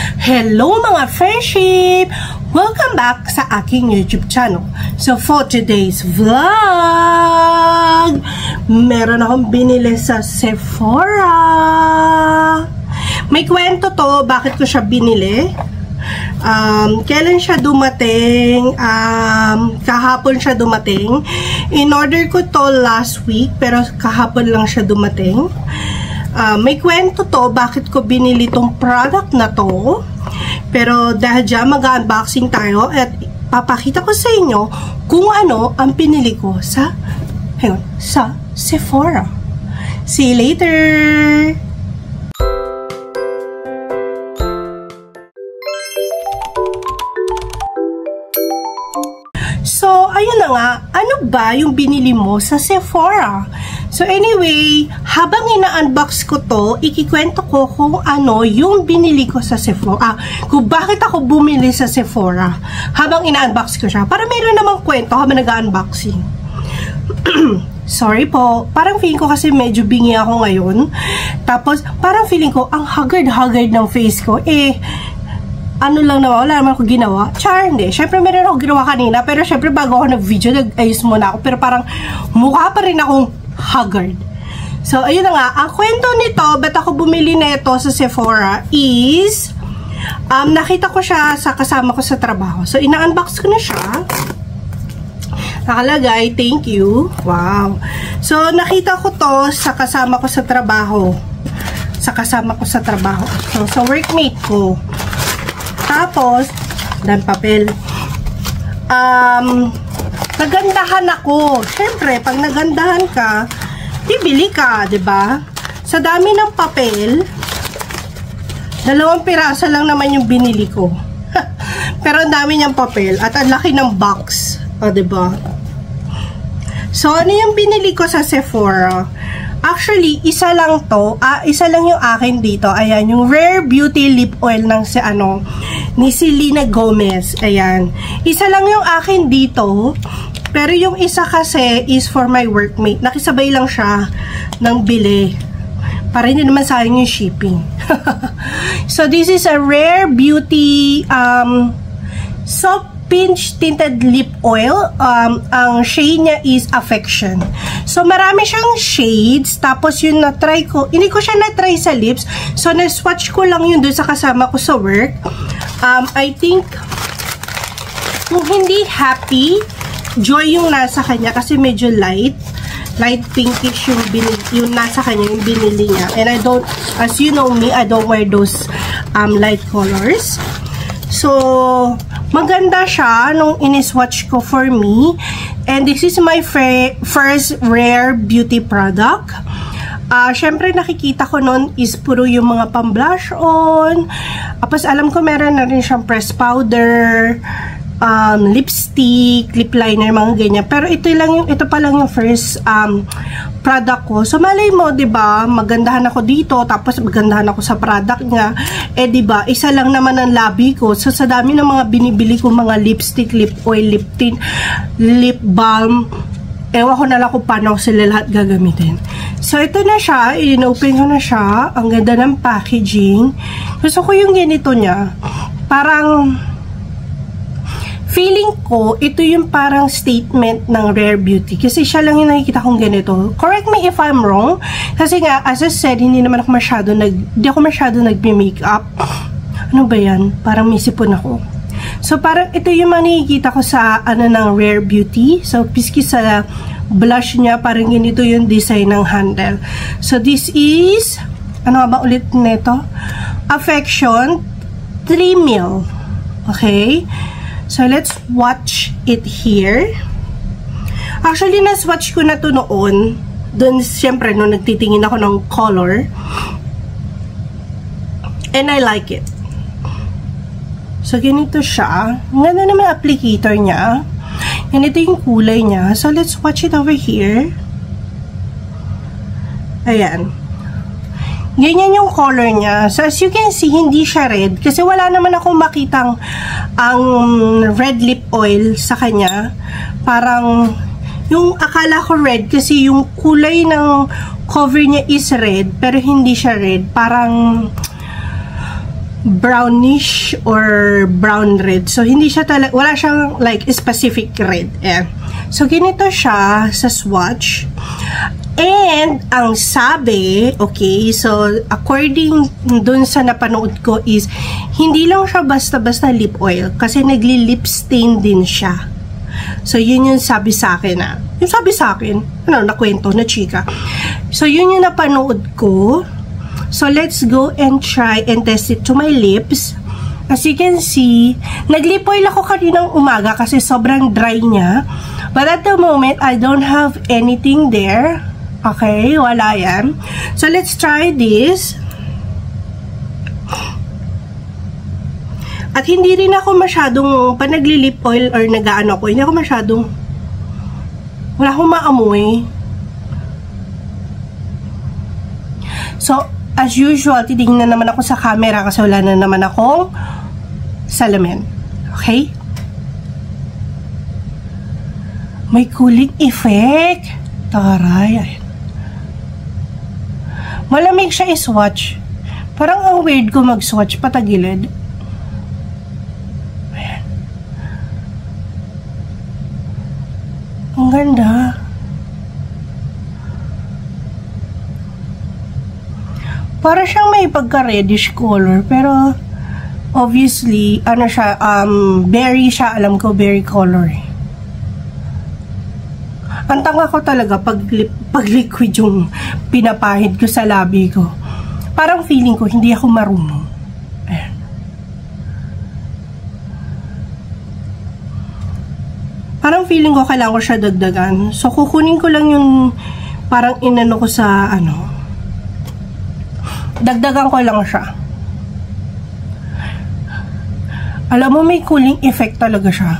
Hello mga friendship! Welcome back sa aking YouTube channel. So for today's vlog, meron akong binili sa Sephora. May kwento to, bakit ko siya binili. Kailan siya dumating? Kahapon siya dumating. In-order ko to last week, pero kahapon lang siya dumating. May kwento to, bakit ko binili tong product na to. Pero dahil dyan, mag-unboxing tayo at papakita ko sa inyo kung ano ang pinili ko sa Sephora. See you later! So, ayun na nga, ano ba yung binili mo sa Sephora? So anyway, habang ina-unbox ko to, ikikwento ko kung ano yung binili ko sa Sephora. Kung bakit ako bumili sa Sephora habang ina-unbox ko siya. Para meron namang kwento habang nag-unboxing. Sorry po, parang feeling ko kasi medyo bingi ako ngayon. Tapos, parang feeling ko, ang haggard-haggard ng face ko. Ano lang naman, wala naman ako ginawa. Char, hindi. Syempre, meron ako ginawa kanina. Pero syempre, bago ako nag-video, nag-ayos muna ako. Pero parang, mukha pa rin akong haggard. So, ayun na nga. Ang kwento nito, ba't ako bumili na ito sa Sephora is, nakita ko siya sa kasama ko sa trabaho. So, ina-unbox ko na siya. Nakalagay, thank you. Wow. So, nakita ko to sa kasama ko sa trabaho. So, sa workmate ko. Tapos, dan papel. Nagandahan ako. Siyempre, pag nagandahan ka, bibili ka, 'di ba? Sa dami ng papel, 2 piraso lang naman yung binili ko. Pero ang dami niyang papel at ang laki ng box, 'di ba? So, ano yung binili ko sa Sephora? Actually, isa lang to. Isa lang yung akin dito. Ayan, yung Rare Beauty Lip Oil ng ni Selena Gomez. Ayan. Isa lang yung akin dito. Pero yung isa kasi is for my workmate. Nakisabay lang siya ng bili. Para hindi naman sayang yung shipping. So, this is a Rare Beauty Soft Pinch Tinted Lip Oil. Ang shade niya is Affection. So, marami siyang shades. Tapos, yun na-try ko. Hindi ko siya na-try sa lips. So, na-swatch ko lang yun doon sa kasama ko sa work. I think, kung hindi happy, Joy yung nasa kanya kasi medyo light pinkish yung nasa kanya, yung binili niya. And I don't, as you know me, I don't wear those light colors. So, maganda siya nung iniswatch ko for me. And this is my first Rare Beauty product. Syempre nakikita ko nun is puro yung mga pang-blush on. Tapos alam ko meron na rin siyang press powder, lipstick, lip liner, mga ganyan. Pero ito pa lang yung first product ko. So malay mo, 'di ba? Magandahan ako dito, tapos magandahan ako sa product niya. 'Di ba? Isa lang naman ang labi ko. So sa dami ng mga binibili ko mga lipstick, lip oil, lip tint, lip balm, ewan ko na lang kung paano sila lahat gagamitin. So ito na siya, in-open ko na siya. Ang ganda ng packaging. Gusto ko yung ganito niya. Parang feeling ko, ito yung parang statement ng Rare Beauty. Kasi siya lang yung nakikita kong ganito. Correct me if I'm wrong. Kasi nga, as I said, hindi ako masyado nagbi-makeup. Ano ba yan? Parang may sipon ako. So, parang ito yung nakikita ko sa, ng Rare Beauty. So, piski sa blush niya, parang ganito yung design ng handle. So, this is, ano ba ulit nito? Affection 3 ml. Okay? So, let's watch it here. Actually, na-swatch ko na to noon. Doon, syempre, nung nagtitingin ako ng color. And I like it. So, ganito siya. Ang ganda naman applicator niya. Ganito yung kulay niya. So, let's watch it over here. Ayan. Ganyan yung color niya. So, as you can see, hindi siya red. Kasi wala naman akong makitang ang red lip oil sa kanya. Parang, yung akala ko red kasi yung kulay ng cover niya is red. Pero hindi siya red. Parang, brownish or brown red. So, hindi siya talaga, wala siyang like specific red. Ayan. So, ganito siya sa swatch. And, ang sabi, okay, so, according dun sa napanood ko is, hindi lang siya basta-basta lip oil kasi nagli-lip stain din siya. So, yun yung sabi sa akin yung sabi sa akin, nakwento, na chika. So, yun yung napanood ko. So, let's go and try and test it to my lips. As you can see, nag-lip oil ako kaninang umaga kasi sobrang dry niya. But at the moment, I don't have anything there. Okay, wala yan. So, let's try this. At hindi rin ako masyadong, pa nagli-lip oil or nag-ano ko, hindi ako masyadong, wala akong maamoy. So, as usual, titingnan naman ako sa camera kasi wala na naman akong salamin. Okay? May cooling effect. Taray. Malamig siya i-swatch. Parang ang weird ko mag-swatch patagilid. Ayan. Ang ganda. Para siyang may pagka-reddish color, pero obviously, ano siya, berry siya, alam ko, berry color. Ang tanga ko talaga pag liquid yung pinapahid ko sa labi ko. Parang feeling ko, hindi ako marunong. Ayan. Parang feeling ko, kailangan ko siya dagdagan. So, kukunin ko lang yung parang inano ko sa, dagdagan ko lang siya. Alam mo, may cooling effect talaga siya.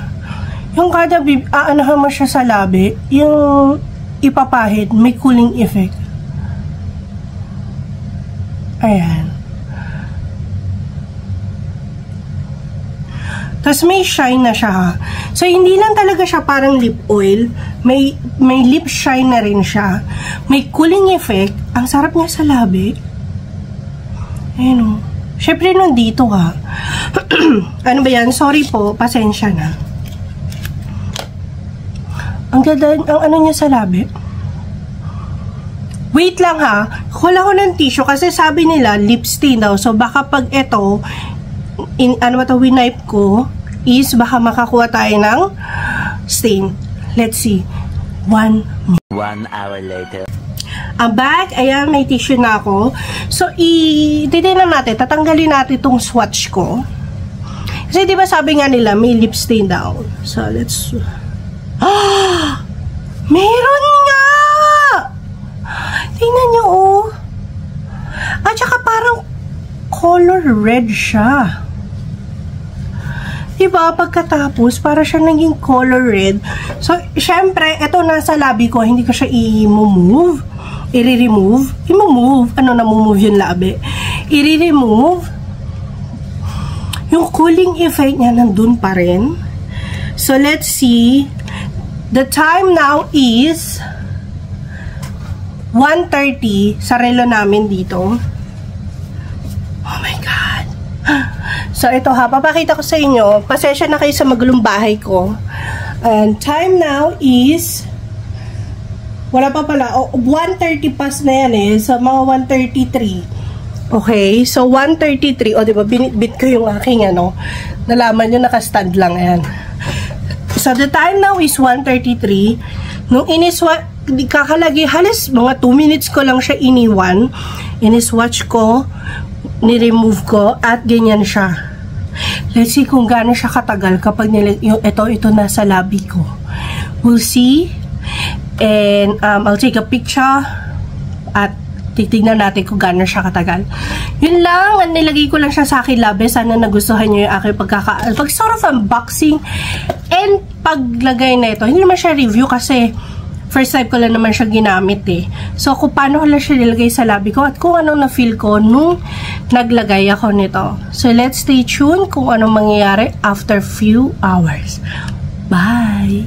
Yung kada aanahan mo siya sa labi, yung ipapahid, may cooling effect. Ayan. Tapos may shine na siya ha. So, hindi lang talaga siya parang lip oil. May lip shine na rin siya. May cooling effect. Ang sarap niya sa labi. Ayan o. Siyempre nandito ha. Ano ba yan? Sorry po. Pasensya na. Ang ganda, ang ano niya sa labi. Wait lang ha. Wala ko ng tissue kasi sabi nila lip stain daw. So baka pag ito, winipe ko, is baka makakuha tayo ng stain. Let's see. 1 hour later. Ang bag, ayan, may tissue na ako. So, titignan natin, tatanggalin natin itong swatch ko. Kasi diba sabi nga nila, may lip stain daw. So, let's... Meron nga! Tingnan nyo, oh. At saka parang color red siya. Diba, pagkatapos, para siya naging color red. So, syempre, ito nasa labi ko, hindi ko siya i-move. I-remove. I-move. Ano, namumove yung labi. I-remove. Yung cooling effect niya nandun pa rin. So, let's see. The time now is 1:30 sa relo namin dito. Oh my God. So, ito ha. Papakita ko sa inyo. Pasensya na kayo sa magulong bahay ko. And time now is... Wala pa pala. 1:30 pas na yan eh. So, mga 1:33. Okay. So, 1:33. O, diba? Binitbit ko yung aking ano. Nalaman nyo, nakastand lang. Ayan. So, the time now is 1:33. Nung kakalagi, halos mga 2 minutes ko lang siya iniwan. Iniswatch ko. Ni-remove ko. At ganyan siya. Let's see kung gaano siya katagal kapag ito nasa labi ko. We'll see. And I'll take a picture at titignan natin kung gaano siya katagal. Yun lang, nilagay ko lang siya sa akin labi. Sana nagustuhan nyo yung aking pag sort of unboxing and paglagay na ito. Hindi naman siya review kasi first time ko lang naman siya ginamit eh. So kung paano ko lang siya nilagay sa labi ko at kung anong na-feel ko nung naglagay ako nito. So let's stay tuned kung anong mangyayari after few hours. Bye!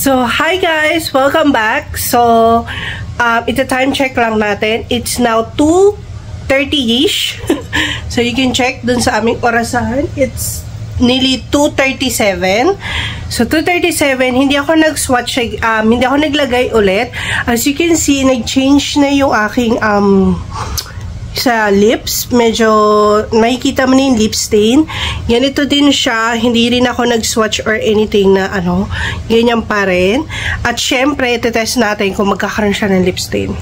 So, hi guys! Welcome back. So, ito time check lang natin. It's now 2:30-ish. So, you can check dun sa aming orasan. It's nearly 2:37. So, 2:37, hindi ako nag-swatch, hindi ako naglagay ulit. As you can see, nag-change na yung aking, sa lips. Medyo, makikita mo na yung lip stain. Ganito din siya. Hindi rin ako nag-swatch or anything na, ganyan pa rin. At syempre, ito-test natin kung magkakaroon siya ng lip stain.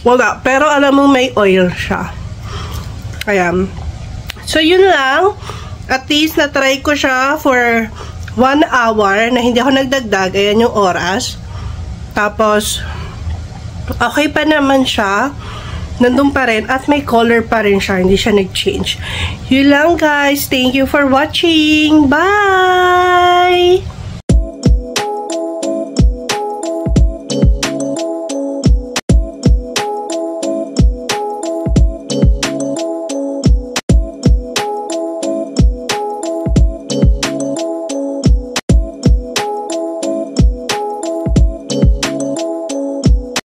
Wala. Pero alam mo, may oil siya. Ayan. So, yun lang. At least, na-try ko siya for 1 hour na hindi ako nagdagdag. Ayan yung oras. Tapos, okay pa naman siya. Nandun pa rin. At may color pa rin siya. Hindi siya nag-change. Yun lang, guys. Thank you for watching. Bye!